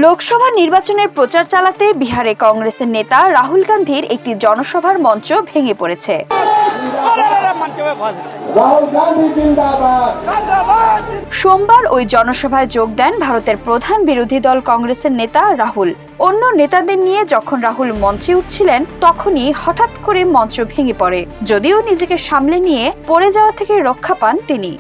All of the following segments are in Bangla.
লোকসভা নির্বাচনের প্রচার চালাতে বিহারে কংগ্রেসের নেতা রাহুল গান্ধীর একটি জনসভার মঞ্চ ভেঙে পড়েছে। সোমবার ওই জনসভায় যোগ দেন ভারতের প্রধান বিরোধী দল কংগ্রেসের নেতা রাহুল। অন্য নেতাদের নিয়ে যখন রাহুল মঞ্চে উঠছিলেন তখনই হঠাৎ করে মঞ্চ ভেঙে পড়ে। যদিও নিজেকে সামলে নিয়ে পড়ে যাওয়া থেকে রক্ষা পান তিনি।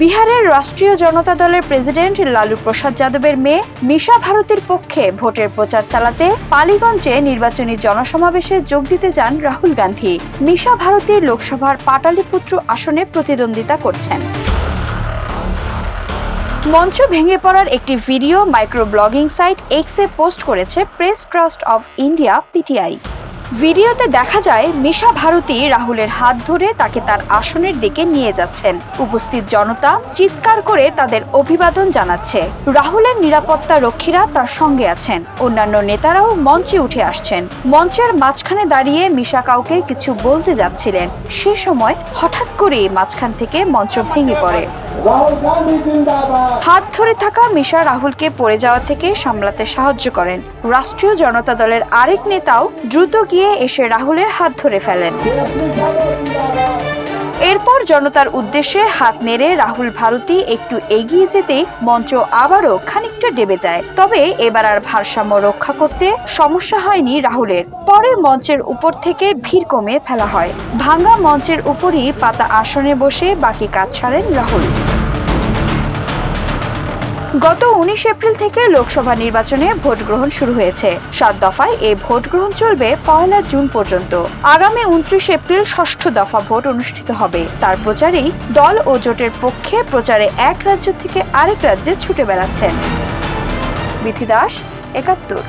বিহারের রাষ্ট্রীয় জনতা দলের প্রেসিডেন্ট লালু প্রসাদ যাদবের মেয়ে মিশা ভারতীর পক্ষে ভোটের প্রচার চালাতে পালিগঞ্জে নির্বাচনী জনসমাবেশে যোগ দিতে যান রাহুল গান্ধী। মিশা ভারতী লোকসভার পাটালিপুত্র আসনে প্রতিদ্বন্দ্বিতা করছেন। মঞ্চ ভেঙে পড়ার একটি ভিডিও মাইক্রো ব্লগিং সাইট এক্সে পোস্ট করেছে press trust of India PTI. ভিডিওতে দেখা যায় মিশা ভারতী রাহুলের হাত ধরে তাকে তার আসনের দিকে নিয়ে যাচ্ছেন। উপস্থিত জনতা চিৎকার করে তাদের অভিবাদন জানাচ্ছে। রাহুলের নিরাপত্তা রক্ষীরা তার সঙ্গে আছেন। অন্যান্য নেতারাও মঞ্চে উঠে আসছেন। মঞ্চের মাঝখানে দাঁড়িয়ে মিশা কাউকে কিছু বলতে যাচ্ছিলেন। সে সময় হঠাৎ করে মাঝখান থেকে মঞ্চ ভেঙে পড়ে। হাত ধরে থাকা মিশা রাহুলকে পড়ে যাওয়া থেকে সামলাতে সাহায্য করেন। রাষ্ট্রীয় জনতা দলের আরেক নেতাও দ্রুত গিয়ে এসে রাহুলের হাত ধরে ফেলেন। এরপর জনতার উদ্দেশ্যে হাত নেড়ে রাহুল ভারতী একটু এগিয়ে যেতেই মঞ্চ আবারও খানিকটা ডেবে যায়। তবে এবার আর ভারসাম্য রক্ষা করতে সমস্যা হয়নি রাহুলের। পরে মঞ্চের উপর থেকে ভিড় কমিয়ে ফেলা হয়। ভাঙা মঞ্চের উপরই পাতা আসনে বসে বাকি কাজ সারেন রাহুল। গত 19 এপ্রিল থেকে লোকসভা নির্বাচনে ভোট গ্রহণ শুরু হয়েছে। 7 দফায় এই ভোট গ্রহণ চলবে 1 জুন পর্যন্ত। আগামী 29 এপ্রিল ষষ্ঠ দফা ভোট অনুষ্ঠিত হবে। তার প্রচারেই দল ও জোটের পক্ষে প্রচারে এক রাজ্য থেকে আরেক রাজ্যে ছুটে বেড়াচ্ছেন। বিথি দাস, 71।